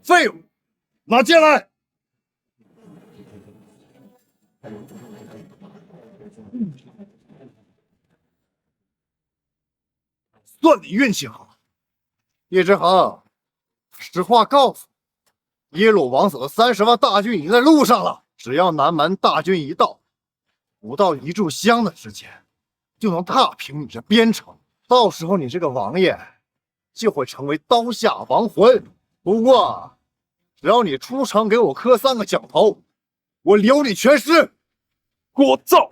废物，拿剑来！算你运气好，叶之恒，实话告诉你，耶鲁王子的30万大军已经在路上了。只要南蛮大军一到，不到1炷香的时间，就能踏平你这边城。到时候你这个王爷就会成为刀下亡魂。不过，只要你出城给我磕3个响头，我留你全尸。聒噪！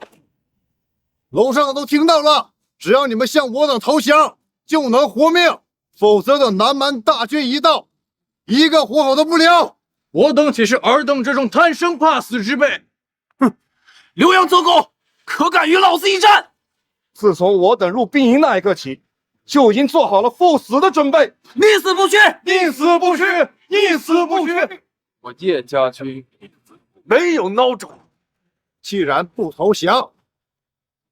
楼上的都听到了，只要你们向我等投降，就能活命，否则等南蛮大军一到，一个活口都不留。我等岂是尔等这种贪生怕死之辈？哼！刘洋走狗，可敢与老子一战？自从我等入兵营那一刻起，就已经做好了赴死的准备。宁死不屈！宁死不屈！宁死不屈！我叶家军没有孬种。既然不投降，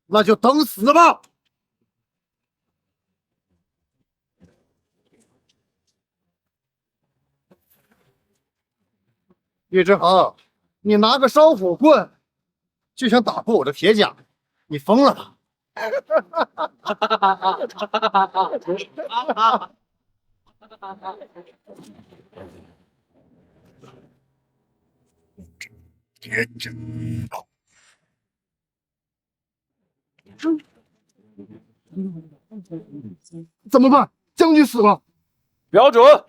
那就等死吧！叶之恒，你拿个烧火棍就想打破我的铁甲，你疯了吧？天真怎么办？将军死了！瞄准！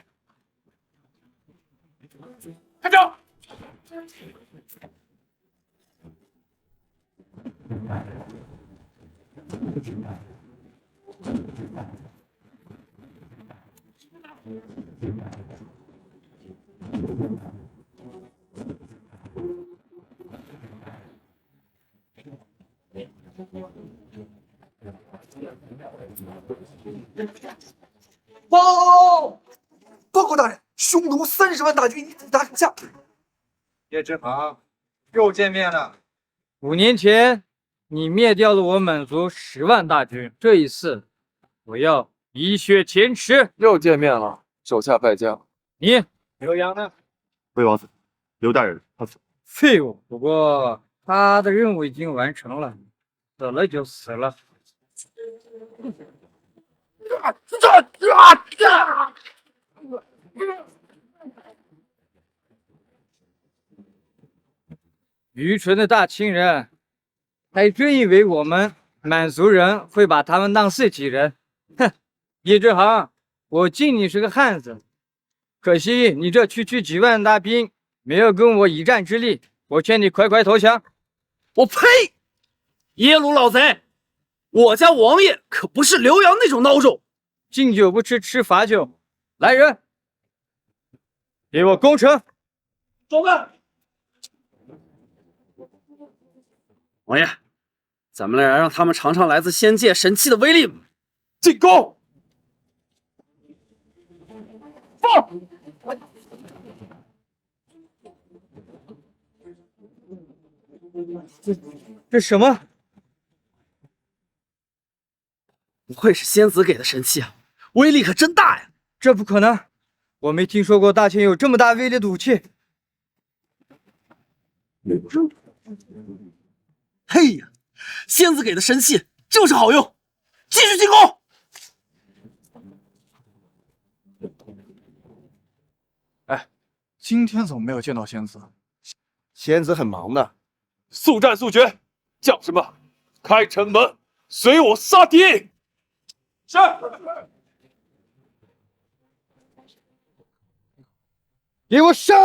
看招！报告大人，匈奴30万大军抵达城下。叶之恒，又见面了。5年前，你灭掉了我满族10万大军，这一次，我要以血填池。又见面了，手下败将。你刘洋呢？魏王子，刘大人他死。废物！不过他的任务已经完成了，死了就死了。愚蠢的大清人，还真以为我们满族人会把他们当自己人？哼！叶之恒，我敬你是个汉子，可惜你这区区几万大兵没有跟我一战之力，我劝你快快投降。我呸！耶鲁老贼，我家王爷可不是刘洋那种孬种。敬酒不吃吃罚酒，来人，给我攻城！走吧。王爷，咱们来让他们尝尝来自仙界神器的威力。进攻！放！这什么？不愧是仙子给的神器啊，威力可真大呀！这不可能，我没听说过大清有这么大威力的武器。嘿呀，仙子给的神器就是好用，继续进攻！哎，今天怎么没有见到仙子？仙子很忙的。速战速决，将士们，开城门，随我杀敌！是。给我上！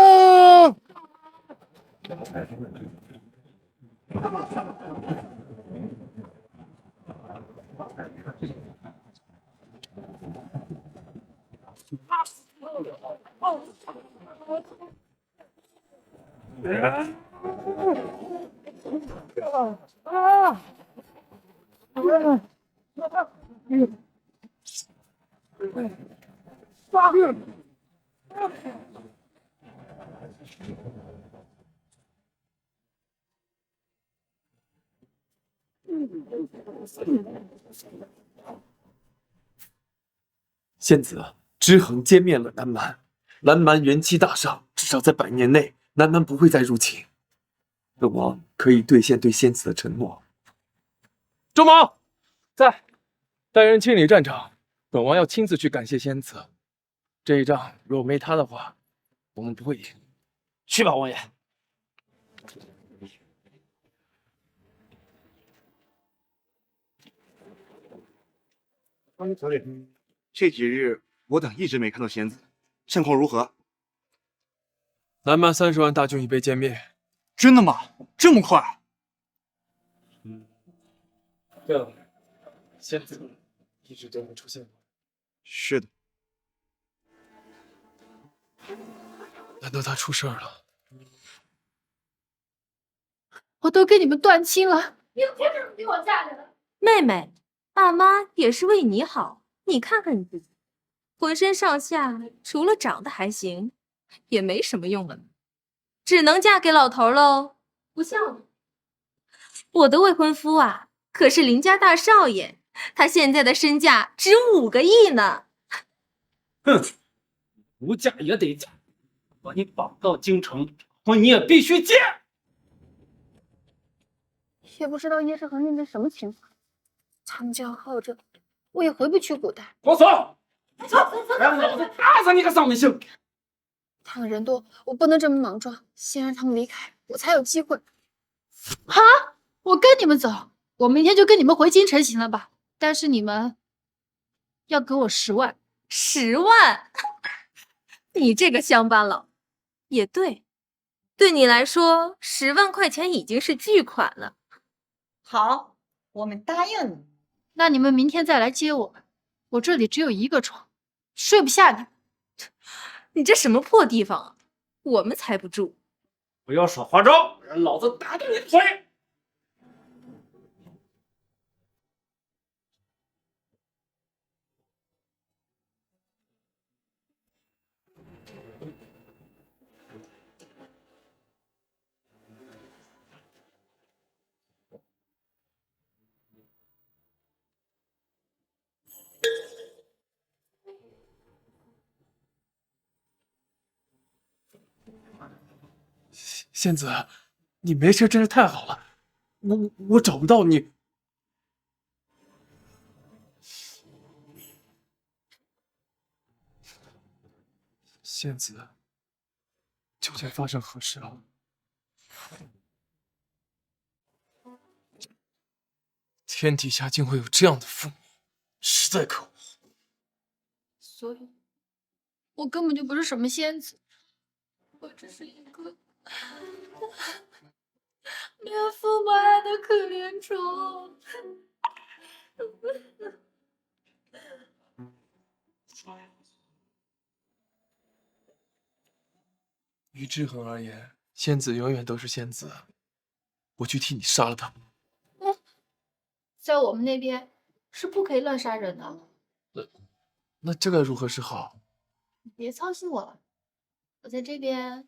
仙子知衡歼灭了南蛮，南蛮元气大伤，至少在100年内，南蛮不会再入侵。本王可以兑现对仙子的承诺。周某在，带人清理战场，本王要亲自去感谢仙子。这一仗若没他的话，我们不会赢。去吧，王爷。首领，这几日我等一直没看到仙子，战况如何？南蛮30万大军已被歼灭。真的吗？这么快？对了，仙子一直都没出现过。是的。难道他出事儿了？我都跟你们断亲了，你凭什么给我嫁人？妹妹，爸妈也是为你好，你看看你自己，浑身上下除了长得还行，也没什么用了，只能嫁给老头喽。不像我的未婚夫啊，可是林家大少爷，他现在的身价值5个亿呢。哼，不嫁也得嫁，把你绑到京城，婚你也必须结。也不知道叶世恒那边什么情况，他们这样耗着，我也回不去古代。给我走！让老子打死你个丧门星！他们人多，我不能这么莽撞，先让他们离开，我才有机会。啊！我跟你们走，我明天就跟你们回京城，行了吧？但是你们要给我10万。10万？你这个乡巴佬，也对，对你来说10万块钱已经是巨款了。好，我们答应你。那你们明天再来接我吧，我这里只有1个床，睡不下你。你这什么破地方啊？我们才不住！不要耍花招，让老子打断你的腿！仙子，你没事真是太好了，我找不到你。仙子，究竟发生何事了？天底下竟会有这样的父母，实在可恶。所以，我根本就不是什么仙子，我只是一个没有父母爱的可怜虫。于志恒而言，仙子永远都是仙子。我去替你杀了他。在我们那边是不可以乱杀人的。那这该如何是好？你别操心我了，我在这边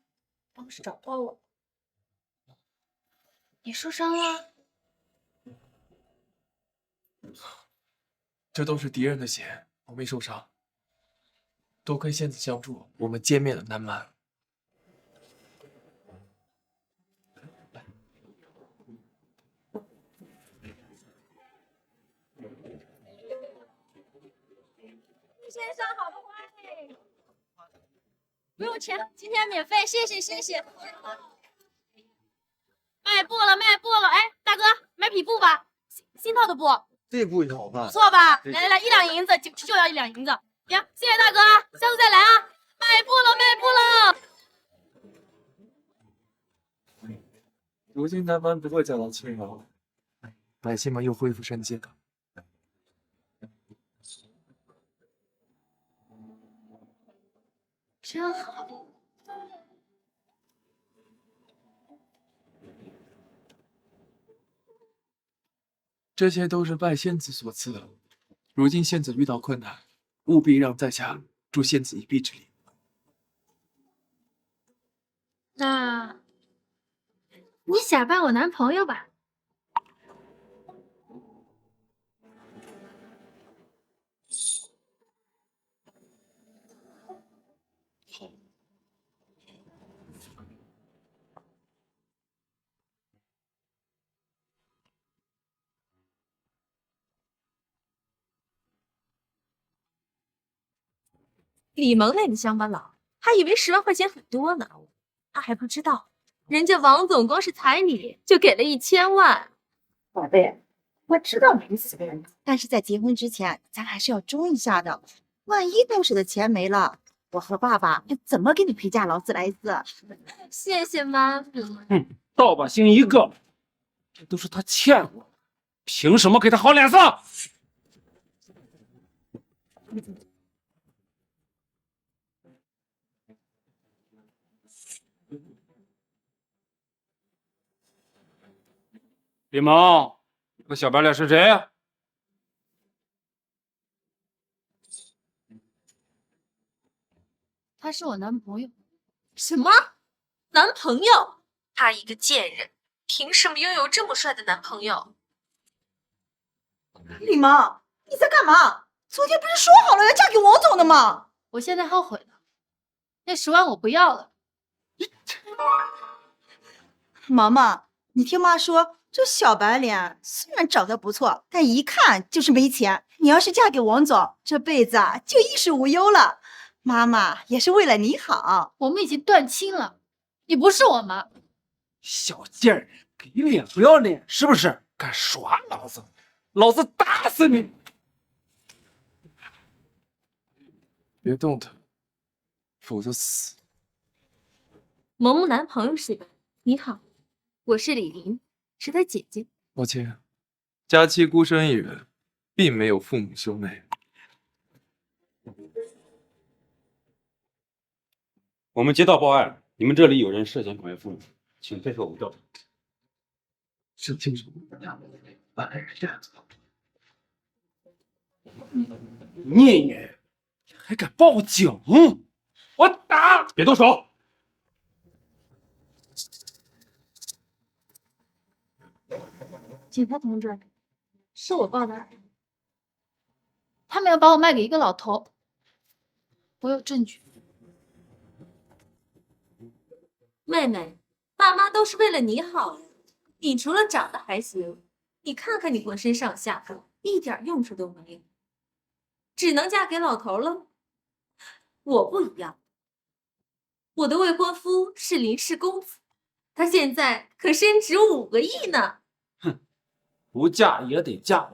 当时找不到我。你受伤了？这都是敌人的血，我没受伤。多亏仙子相助，我们歼灭了南蛮。先生好不坏，不用钱，今天免费，谢谢谢谢。卖布了卖布了，哎，大哥买匹布吧，新套的布，这布也好看，不错吧？来1两银子，就要1两银子。行，谢谢大哥，下次再来啊！卖布了卖布了。如今南蛮不会再闹侵扰了，百姓们又恢复生机了。真好。这些都是拜仙子所赐的。如今仙子遇到困难，务必让在下助仙子一臂之力。那你假扮我男朋友吧。李萌那个乡巴佬还以为10万块钱很多呢，他还不知道，人家王总光是彩礼就给了1000万。宝贝，我知道没死人，但是在结婚之前，咱还是要忠一下的。万一当时的钱没了，我和爸爸要怎么给你陪嫁劳斯莱斯？谢谢妈咪。盗版星一个，这都是他欠我，凭什么给他好脸色？李萌，这个小白脸是谁？他是我男朋友。什么？男朋友？他一个贱人，凭什么拥有这么帅的男朋友？李萌，你在干嘛？昨天不是说好了要嫁给王总的吗？我现在后悔了，那10万我不要了。毛毛，你听妈说，这小白脸虽然长得不错，但一看就是没钱。你要是嫁给王总，这辈子啊就衣食无忧了。妈妈也是为了你好。我们已经断亲了，你不是我妈。小贱人，给脸不要脸是不是？敢耍老子，老子打死你！别动他，否则死。萌萌男朋友是吧？你好，我是李林，是他姐姐。抱歉，佳期孤身一人，并没有父母兄妹。我们接到报案，你们这里有人涉嫌拐父母，请配合我们调查。是清楚。孽女，还敢报警？我打！别动手！警察同志，是我报的案，他们要把我卖给一个老头，我有证据。妹妹，爸妈都是为了你好呀。你除了长得还行，你看看你浑身上下一点用处都没有，只能嫁给老头了。我不一样，我的未婚夫是林氏公子，他现在可身值5个亿呢。哼，不嫁也得嫁，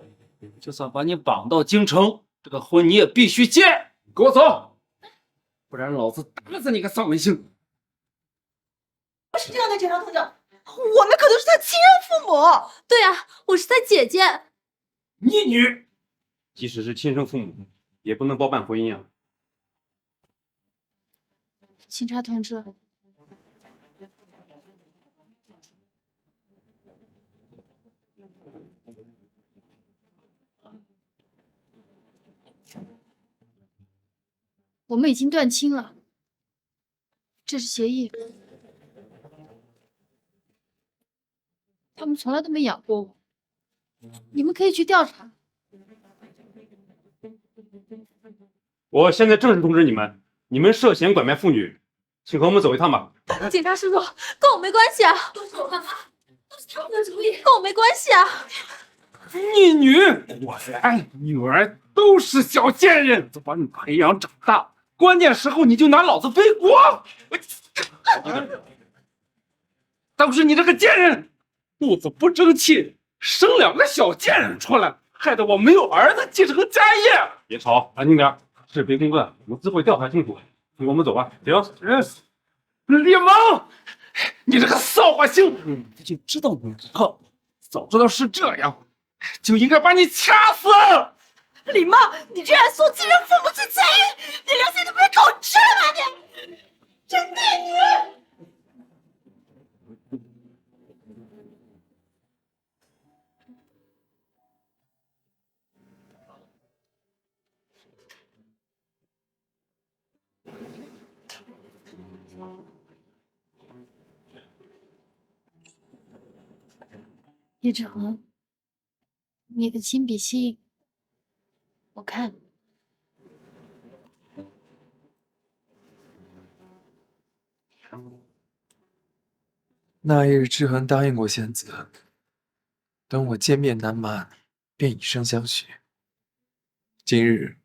就算把你绑到京城，这个婚你也必须结。给我走，不然老子打死你个丧门星！不是这样的，警察同志，我们可都是他亲生父母。对啊，我是他姐姐。孽女，即使是亲生父母，也不能包办婚姻啊！警察同志，我们已经断亲了，这是协议。他们从来都没养过我，你们可以去调查。我现在正式通知你们，你们涉嫌拐卖妇女，请和我们走一趟吧。警察叔叔，跟我没关系啊，都是我爸妈，都是他们的主意，跟我没关系啊。逆女，果然女儿都是小贱人，都把你培养长大，关键时候你就拿老子背锅。倒是你这个贱人，肚子不争气，生2个小贱人出来，害得我没有儿子继承家业。别吵，安静点，是非公正，我们自会调查清楚。跟我们走吧。行。李萌，你这个扫把星，你就知道你错，早知道是这样，就应该把你掐死。李茂，你居然送自认父母去监狱，你良心都被狗吃了吧你！真逆女！叶志恒，你的亲笔信，我看。那一日，志恒答应过仙子，等我见面南蛮，便以身相许。今日，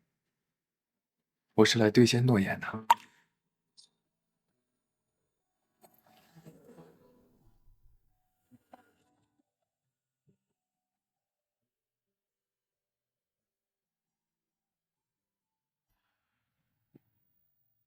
我是来兑现诺言的。